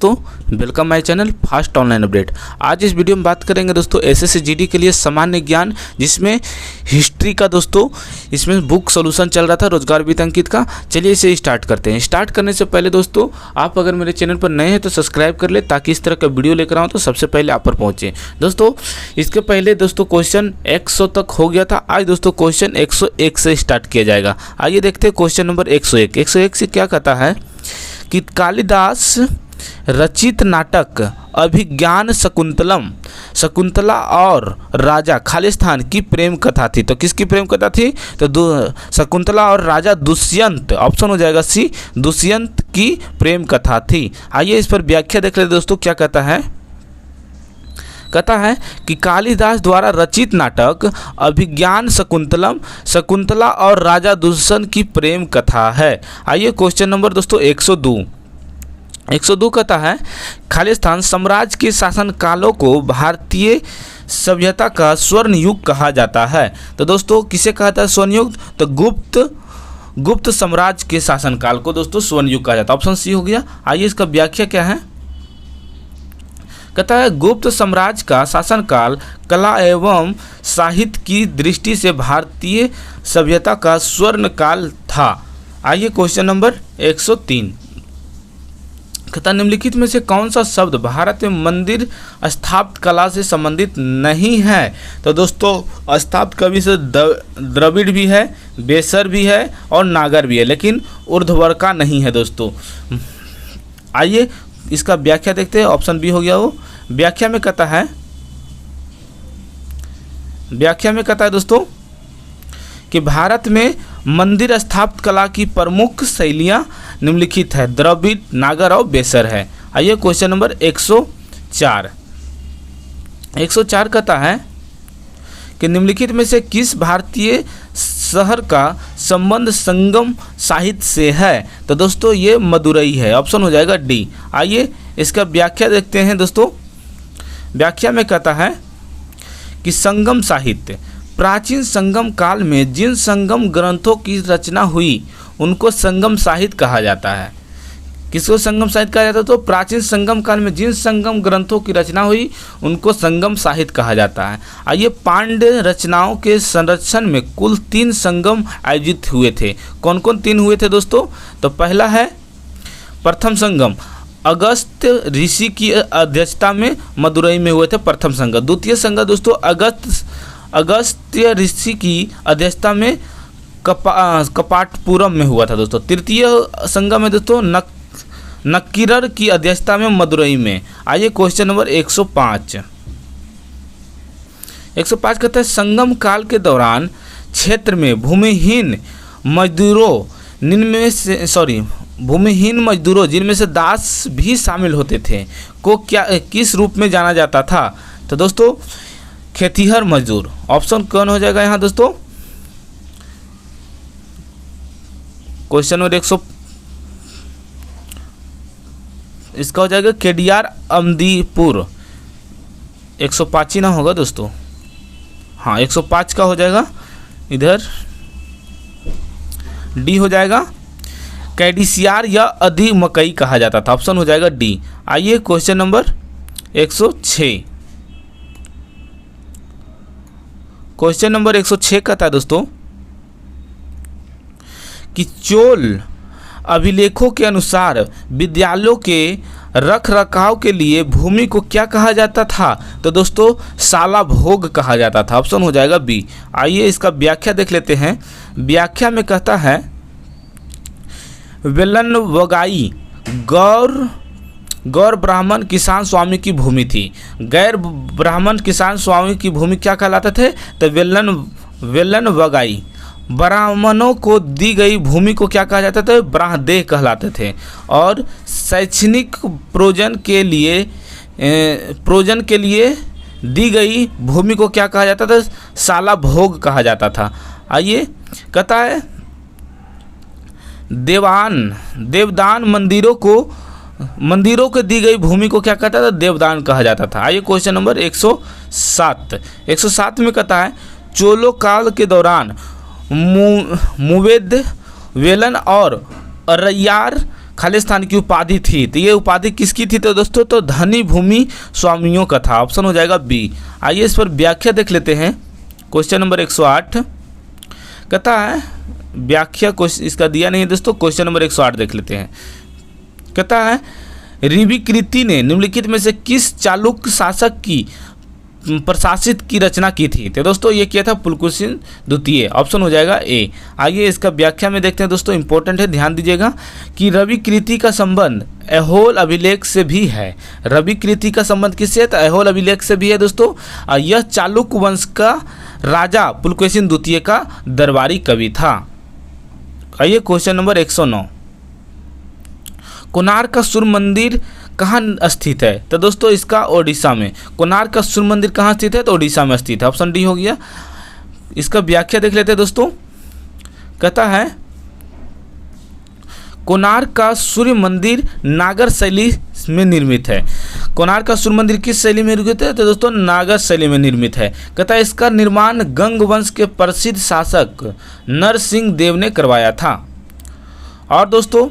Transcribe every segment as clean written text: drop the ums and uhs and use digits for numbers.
दोस्तों, welcome my channel fast online update. आज इस वीडियो में बात करेंगे दोस्तों एसएससी जीडी के लिए सामान्य ज्ञान, जिसमें हिस्ट्री का दोस्तों इसमें बुक सॉल्यूशन चल रहा था रोजगार वित्त अंकित का। चलिए इसे स्टार्ट करते हैं। स्टार्ट करने से पहले दोस्तों, आप अगर मेरे चैनल पर नए हैं तो सब्सक्राइब कर ले, ताकि इस तरह का वीडियो लेकर आऊँ तो सबसे पहले आप पर पहुँचे। दोस्तों इसके पहले दोस्तों क्वेश्चन 100 तक हो गया था। आज दोस्तों क्वेश्चन 101 से स्टार्ट किया जाएगा। आइए देखते हैं क्वेश्चन नंबर 101। 101 से क्या कहता है कि कालिदास रचित नाटक अभिज्ञान शकुंतलम, शकुंतला और राजा खालिस्तान की प्रेम कथा थी। तो किसकी प्रेम कथा थी? तो शकुंतला और राजा दुष्यंत, ऑप्शन हो जाएगा सी, दुष्यंत की प्रेम कथा थी। आइए इस पर व्याख्या देख लेते दोस्तों। क्या कहता है? कहता है कि कालिदास द्वारा रचित नाटक अभिज्ञान शकुंतलम, शकुंतला और राजा दुष्यंत की प्रेम कथा है। आइए क्वेश्चन नंबर दोस्तों 102 कहता है खालिस्तान साम्राज्य के शासन कालों को भारतीय सभ्यता का स्वर्ण युग कहा जाता है। तो दोस्तों किसे कहता है स्वर्ण युग? तो गुप्त साम्राज्य के शासन काल को दोस्तों स्वर्ण युग कहा जाता है। ऑप्शन सी हो गया। आइए इसका व्याख्या क्या है? कहता है गुप्त साम्राज्य का शासनकाल कला एवं साहित्य की दृष्टि से भारतीय सभ्यता का स्वर्ण काल था। आइए क्वेश्चन नंबर 103। कहता निम्नलिखित में से कौन सा शब्द भारत में मंदिर स्थापत्य कला से संबंधित नहीं है? तो दोस्तों स्थापत्य कवि से द्रविड़ भी है, बेसर भी है और नागर भी है, लेकिन ऊर्ध्ववर्का नहीं है दोस्तों। आइए इसका व्याख्या देखते हैं। ऑप्शन बी हो गया वो। व्याख्या में कहता है दोस्तों कि भारत में मंदिर स्थापत्य कला की प्रमुख शैलियाँ निम्नलिखित है, द्रविड़, नागर और बेसर है। आइए क्वेश्चन नंबर 104 कहता है कि निम्नलिखित में से किस भारतीय शहर का संबंध संगम साहित्य से है? तो दोस्तों ये मदुरई है। ऑप्शन हो जाएगा डी। आइए इसका व्याख्या देखते हैं दोस्तों। व्याख्या में कहता है कि संगम साहित्य प्राचीन संगम काल में जिन संगम ग्रंथों की रचना हुई उनको संगम साहित्य कहा जाता है। किसको संगम साहित्य कहा जाता है? तो प्राचीन संगम काल में जिन संगम ग्रंथों की रचना हुई उनको संगम साहित्य कहा जाता है। आइए पांड्य रचनाओं के संरक्षण में कुल 3 संगम आयोजित हुए थे। कौन कौन 3 हुए थे दोस्तों? तो पहला है प्रथम संगम, अगस्त्य ऋषि की अध्यक्षता में मदुरई में हुए थे प्रथम संगम। द्वितीय संगम दोस्तों अगस्त्य ऋषि की अध्यक्षता में कपाटपुरम में हुआ था दोस्तों। तृतीय संगम है दोस्तों नक्कीरर की अध्यक्षता में मदुरई में। आइए क्वेश्चन नंबर 105 कहता है संगम काल के दौरान क्षेत्र में भूमिहीन मजदूरों जिनमें से दास भी शामिल होते थे को किस रूप में जाना जाता था? तो दोस्तों खेतिहर मजदूर। ऑप्शन कौन हो जाएगा यहाँ दोस्तों? क्वेश्चन नंबर 100 इसका हो जाएगा केडियार अमदीपुर। 105 ही ना होगा दोस्तों। हाँ 105 का हो जाएगा, इधर डी हो जाएगा। कैडिसियार या अधि मकई कहा जाता था। ऑप्शन हो जाएगा डी। आइए क्वेश्चन नंबर 106। क्वेश्चन नंबर 106 कहता है दोस्तों कि चोल अभिलेखों के अनुसार विद्यालयों के रख रखाव के लिए भूमि को क्या कहा जाता था? तो दोस्तों शाला भोग कहा जाता था। ऑप्शन हो जाएगा बी। आइए इसका व्याख्या देख लेते हैं। व्याख्या में कहता है वेलन वगाई गौर ब्राह्मण किसान स्वामी की भूमि थी। गैर ब्राह्मण किसान स्वामी की भूमि क्या कहलाते थे? तो वेलन वगाई। ब्राह्मणों को दी गई भूमि को क्या कहा जाता था? ब्राह्मदेह कहलाते थे। और शैक्षणिक प्रयोजन के लिए दी गई भूमि को क्या कहा जाता था? शाला भोग कहा जाता था। आइए कहता है देवदान मंदिरों को दी गई भूमि को क्या कहता था? देवदान कहा जाता था। आइए क्वेश्चन नंबर 107 में कहता है चोलो काल के दौरान मुवेद वेलन और अरैयार खालिस्तान की उपाधि थी, तो ये उपाधि किसकी थी तो दोस्तों, तो धनी भूमि स्वामियों का था। ऑप्शन हो जाएगा बी। आइए इस पर व्याख्या देख लेते हैं। क्वेश्चन नंबर 108 कहता है, व्याख्या क्वेश्चन इसका दिया नहीं है दोस्तों, क्वेश्चन नंबर 108 देख लेते हैं। कहता है, ऋविकृति ने निम्नलिखित में से किस चालुक्य शासक की प्रशासित की रचना की थी? तो दोस्तों ये किया था पुलकुशिन द्वितीय। ऑप्शन हो जाएगा ए। आइए इसका व्याख्या में देखते हैं दोस्तों, इंपॉर्टेंट है, ध्यान दीजिएगा कि रविकृति का संबंध ऐहोल अभिलेख से भी है। रविकृति का संबंध किससे है? तो ऐहोल अभिलेख से भी है दोस्तों। और यह चालुक्य वंश का राजा पुलकुशिन द्वितीय का दरबारी कवि था। आइए क्वेश्चन नंबर 109, कोणार्क का सूर्य मंदिर कहाँ स्थित है? तो दोस्तों इसका ओडिशा में। कोणार्क का सूर्य मंदिर कहाँ स्थित है? तो ओडिशा में स्थित है। ऑप्शन डी हो गया। इसका व्याख्या देख लेते हैं दोस्तों। कहता है, कोणार्क का सूर्य मंदिर नागर शैली में निर्मित है। कोणार्क का सूर्य मंदिर किस शैली में निर्मित है? तो दोस्तों नागर शैली में निर्मित है। कहता है, इसका निर्माण गंग वंश के प्रसिद्ध शासक नरसिंह देव ने करवाया था। और दोस्तों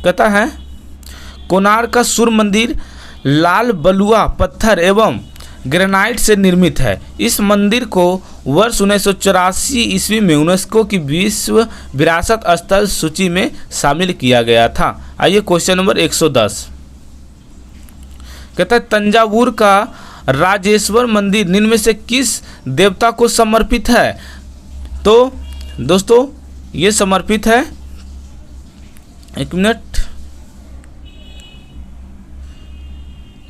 कहता है, कोणार्क का सूर्य मंदिर लाल बलुआ पत्थर एवं ग्रेनाइट से निर्मित है। इस मंदिर को वर्ष 1984 ईस्वी में यूनेस्को की विश्व विरासत स्थल सूची में शामिल किया गया था। आइए क्वेश्चन नंबर 110 कहता है, तंजावुर का राजेश्वर मंदिर निम्न में से किस देवता को समर्पित है? तो दोस्तों ये समर्पित है, एक मिनट,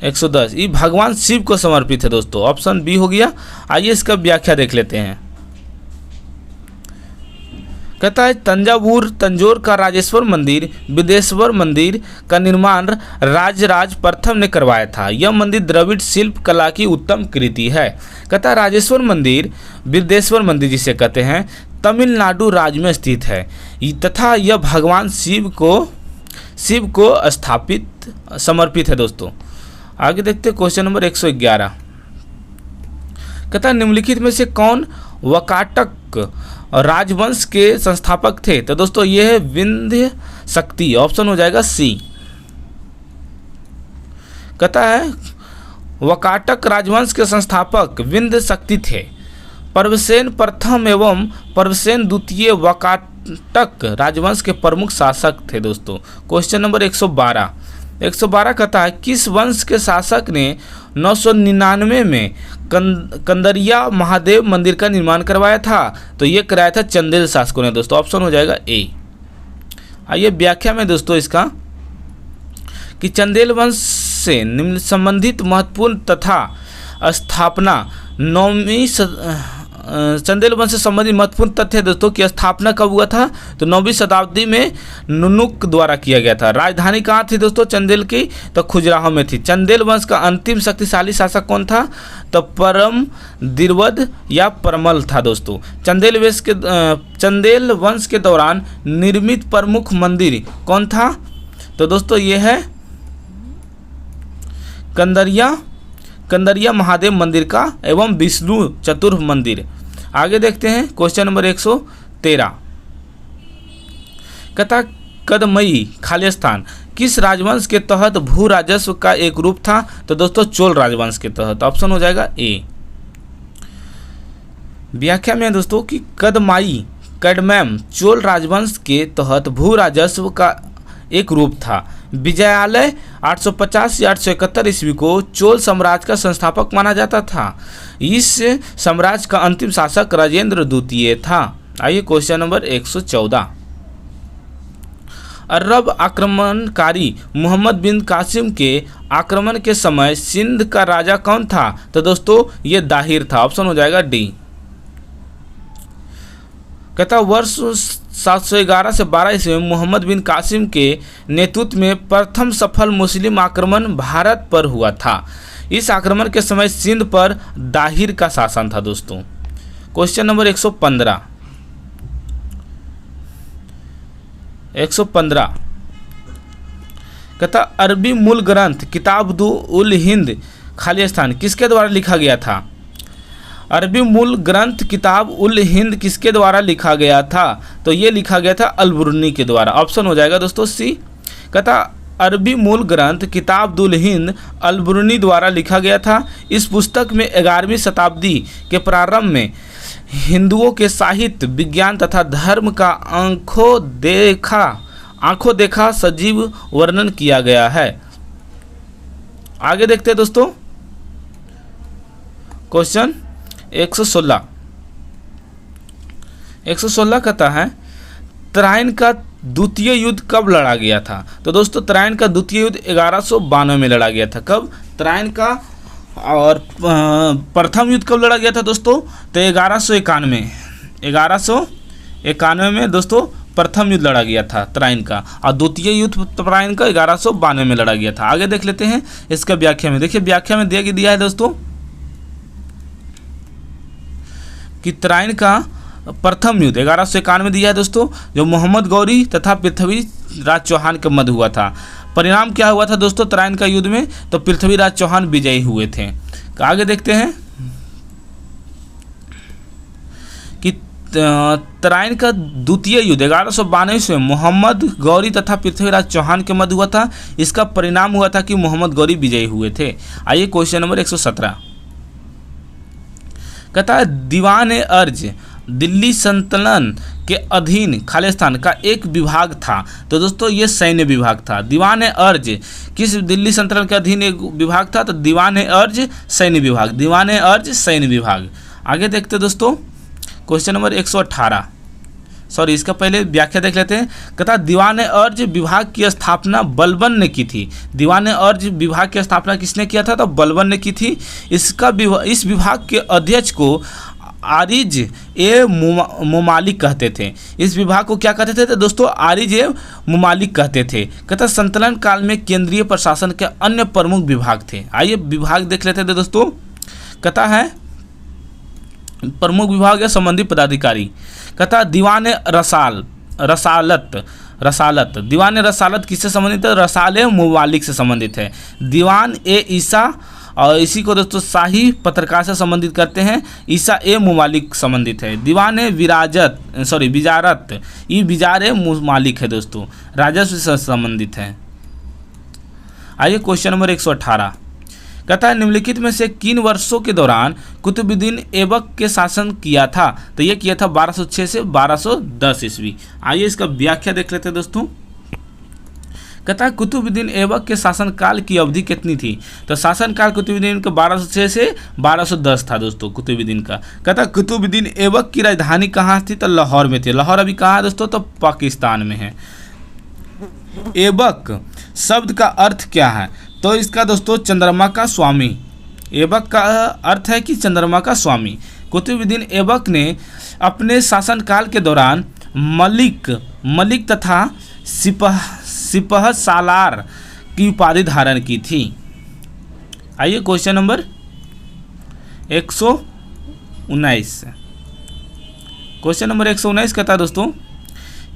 110 ये भगवान शिव को समर्पित है दोस्तों। ऑप्शन बी हो गया। आइए इसका व्याख्या देख लेते हैं। कहता है, तंजौर का राजेश्वर मंदिर विदेश्वर मंदिर का निर्माण राजराज प्रथम ने करवाया था। यह मंदिर द्रविड़ शिल्प कला की उत्तम कृति है। कहता है, राजेश्वर मंदिर विदेश्वर मंदिर जिसे कहते हैं तमिलनाडु राज्य में स्थित है तथा यह भगवान शिव को स्थापित समर्पित है दोस्तों। आगे देखते हैं क्वेश्चन नंबर 111 कहता है, निम्नलिखित में से कौन वकाटक राजवंश के संस्थापक थे? तो दोस्तों ये है विंध्य शक्ति। ऑप्शन हो जाएगा सी। कहता है, वकाटक राजवंश के संस्थापक विंध्य शक्ति थे। पर्वसेन प्रथम एवं पर्वसेन द्वितीय वकाटक राजवंश के प्रमुख शासक थे दोस्तों। क्वेश्चन नंबर 112 कहता है, किस वंश के शासक ने 999 में कंदरिया महादेव मंदिर का निर्माण करवाया था? तो ये कराया था चंदेल शासकों ने दोस्तों। ऑप्शन हो जाएगा ए। आइए व्याख्या में दोस्तों इसका कि चंदेल वंश से निम्न संबंधित महत्वपूर्ण तथा स्थापना चंदेल वंश से संबंधित महत्वपूर्ण तथ्य है दोस्तों की स्थापना कब हुआ था? तो 9वीं शताब्दी में नुनुक द्वारा किया गया था। राजधानी कहाँ थी दोस्तों चंदेल की? तो खुजराहो में थी। चंदेल वंश का अंतिम शक्तिशाली शासक कौन था? तो परम दिरवद या परमल था दोस्तों। चंदेल वंश के दौरान निर्मित प्रमुख मंदिर कौन था? तो दोस्तों ये है कंदरिया महादेव मंदिर का एवं विष्णु चतुर्थ मंदिर। आगे देखते हैं क्वेश्चन नंबर 113 कहता, कदमई खालिस्तान किस राजवंश के तहत भू राजस्व का एक रूप था? तो दोस्तों चोल राजवंश के तहत। ऑप्शन हो जाएगा ए। व्याख्या में दोस्तों कि कदमैम चोल राजवंश के तहत भू राजस्व का एक रूप था। विजयालय 850 या 871 ईस्वी को चोल साम्राज्य का संस्थापक माना जाता था। इस साम्राज्य का अंतिम शासक राजेंद्र द्वितीय था। आइए क्वेश्चन नंबर 114 अरब आक्रमणकारी मोहम्मद बिन कासिम के आक्रमण के समय सिंध का राजा कौन था? तो दोस्तों ये दाहिर था। ऑप्शन हो जाएगा डी। कहता वर्ष 711 से 12 ईस्वी में मोहम्मद बिन कासिम के नेतृत्व में प्रथम सफल मुस्लिम आक्रमण भारत पर हुआ था। इस आक्रमण के समय सिंध पर दाहिर का शासन था दोस्तों। क्वेश्चन नंबर 115 कहता अरबी मूल ग्रंथ किताब उल हिंद खालिस्तान किसके द्वारा लिखा गया था? अरबी मूल ग्रंथ किताब उल हिंद किसके द्वारा लिखा गया था? तो ये लिखा गया था अलबुर्नी के द्वारा। ऑप्शन हो जाएगा दोस्तों सी। कहता अरबी मूल ग्रंथ किताबुल हिंद अल-बरूनी द्वारा लिखा गया था। इस पुस्तक में 11वीं शताब्दी के प्रारंभ में हिंदुओं के साहित्य, विज्ञान तथा धर्म का आंखों देखा सजीव वर्णन किया गया है। आगे देखते हैं दोस्तों, क्वेश्चन 116 कहता है तराइन का द्वितीय युद्ध कब लड़ा गया था? तो दोस्तों तराइन का द्वितीय युद्ध 1192 में लड़ा गया था। कब? तराइन का। और प्रथम युद्ध कब लड़ा गया था दोस्तों? तो 1191 में दोस्तों प्रथम युद्ध लड़ा गया था तराइन का, और द्वितीय युद्ध तराइन का 1192 में लड़ा गया था। आगे देख लेते हैं इसका व्याख्या में। देखिए व्याख्या में दिया है दोस्तों कि तराइन का प्रथम युद्ध 1191 में दिया है दोस्तों, जो मोहम्मद गौरी तथा पृथ्वीराज चौहान के मध्य हुआ था। परिणाम क्या हुआ था दोस्तों तराइन का युद्ध में? तो पृथ्वीराज चौहान विजयी हुए थे। आगे देखते हैं कि तराइन का द्वितीय युद्ध 1192 में मोहम्मद गौरी तथा पृथ्वीराज चौहान के मध्य हुआ था। इसका परिणाम हुआ था कि मोहम्मद गौरी विजयी हुए थे। आइए क्वेश्चन नंबर 117 कहता है दीवान अर्ज दिल्ली सल्तनत के अधीन खालिस्तान का एक विभाग था। तो दोस्तों ये सैन्य विभाग था। दीवान अर्ज किस दिल्ली सल्तनत के अधीन एक विभाग था? तो दीवान अर्ज सैन्य विभाग, दीवान अर्ज सैन्य विभाग। आगे देखते दोस्तों क्वेश्चन नंबर 118, सॉरी इसका पहले व्याख्या देख लेते हैं। कहता दीवान अर्ज विभाग की स्थापना बलबन ने की थी। दीवान अर्ज विभाग की स्थापना किसने किया था? तो बलबन ने की थी। इस विभाग के अध्यक्ष को आरिज ए मुमालिक कहते थे। इस विभाग को क्या कहते थे? तो दोस्तों आरिज ए मुमालिक कहते थे। कहता संतुलन काल में केंद्रीय प्रशासन के अन्य प्रमुख विभाग थे। आइए विभाग देख लेते थे दोस्तों। कहता है प्रमुख विभाग या संबंधित पदाधिकारी। कहता दीवान रसालत दीवान रसालत किससे संबंधित है? रसाल मुमालिक से संबंधित है। दीवान ए ईसा, और इसी को दोस्तों शाही पत्रकार से संबंधित करते हैं, ईसा ए मुमालिक संबंधित है। दीवान विजारत ये विजार ए मुमालिक है दोस्तों, राजस्व से संबंधित है। आइए क्वेश्चन नंबर 118 कहता है निम्नलिखित में से किन वर्षों के दौरान कुतुबुद्दीन ऐबक के शासन किया था? तो ये किया था 1206 से 1210 ईस्वी। आइए इसका व्याख्या देख लेते हैं दोस्तों। कहता है कुतुबुद्दीन ऐबक के शासनकाल की अवधि कितनी थी? तो शासनकाल कुतुबुद्दीन का 1206 से 1210 था दोस्तों कुतुबुद्दीन का। कहता है कुतुबुद्दीन ऐबक की राजधानी कहाँ थी? तो लाहौर में थी। लाहौर अभी कहाँ है दोस्तों? तो पाकिस्तान में है। ऐबक शब्द का अर्थ क्या है? तो इसका दोस्तों चंद्रमा का स्वामी। ऐबक का अर्थ है कि चंद्रमा का स्वामी। कुतुबुद्दीन ऐबक ने अपने शासनकाल के दौरान मलिक तथा सिपह सालार की उपाधि धारण की थी। आइए क्वेश्चन नंबर 119। क्वेश्चन नंबर 119 कहता है दोस्तों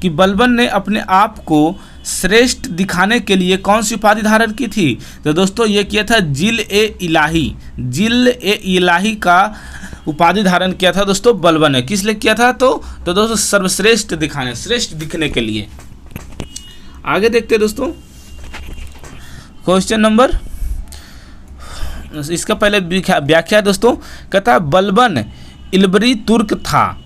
कि बलबन ने अपने आप को श्रेष्ठ दिखाने के लिए कौन सी उपाधि धारण की थी? तो दोस्तों ये किया था जिल ए इलाही का उपाधि धारण किया था दोस्तों बलबन ने। किस लिए किया था? तो दोस्तों सर्वश्रेष्ठ दिखाने, श्रेष्ठ दिखने के लिए। आगे देखते हैं दोस्तों क्वेश्चन नंबर, इसका पहले व्याख्या दोस्तों। कहता बलबन इल्बरी तुर्क था।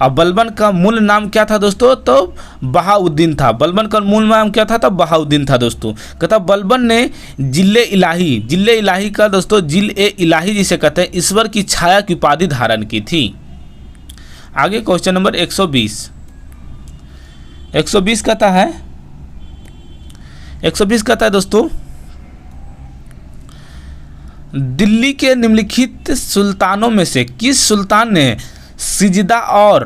अब बलबन का मूल नाम क्या था दोस्तों? तो बहाउद्दीन था। बलबन का मूल नाम क्या था? तो बहाउद्दीन था दोस्तों। कहता बलबन ने जिले इलाही का दोस्तों जिल ए इलाही जिसे कहते हैं ईश्वर की छाया की उपाधि धारण की थी। आगे क्वेश्चन नंबर 120 कहता है 120 कहता है दोस्तों दिल्ली के निम्नलिखित सुल्तानों में से किस सुल्तान ने सिजदा और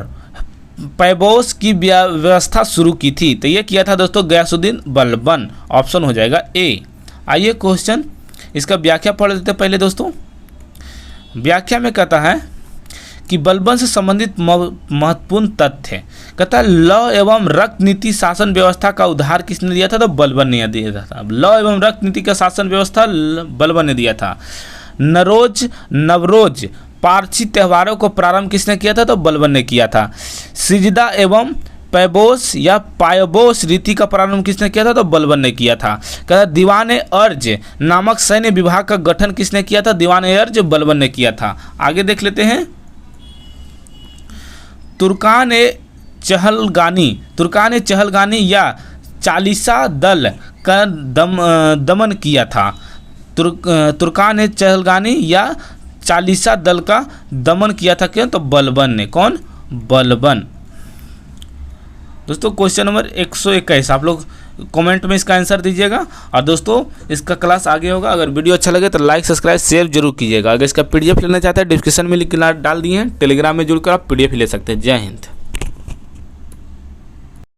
पैबोस की व्यवस्था शुरू की थी? तो ये किया था दोस्तों गयासुद्दीन बलबन। ऑप्शन हो जाएगा ए। आइए क्वेश्चन इसका व्याख्या पढ़ लेते पहले दोस्तों। व्याख्या में कहता है कि बलबन से संबंधित महत्वपूर्ण तथ्य है। कहता है लौ एवं रक्त नीति शासन व्यवस्था का उद्धार किसने दिया था? तो बलबन ने दिया था। लौ एवं रक्त नीति का शासन व्यवस्था बलबन ने दिया था। नवरोज पारसी त्योहारों को प्रारंभ किसने किया था? तो बलबन ने किया था। सिजदा एवं पैबोस या पायबोस रीति का प्रारंभ किसने किया था? तो बलबन ने किया था। कहता दीवान अर्ज नामक सैन्य विभाग का गठन किसने किया था? दीवान अर्ज बलबन ने किया था। आगे देख लेते हैं। तुर्कान चहलगानी या चालीसा दल का दमन किया था। तुर्कान चहलगानी या चालीसा दल का दमन किया था क्यों? तो बलबन ने। कौन? बलबन। दोस्तों क्वेश्चन नंबर 121 आप लोग कमेंट में इसका आंसर दीजिएगा। और दोस्तों इसका क्लास आगे होगा। अगर वीडियो अच्छा लगे तो लाइक सब्सक्राइब शेयर जरूर कीजिएगा। अगर इसका PDF लेना चाहते हैं डिस्क्रिप्शन में लिंक डाल दिए हैं। टेलीग्राम में जुड़कर आप PDF ले सकते हैं। जय हिंद।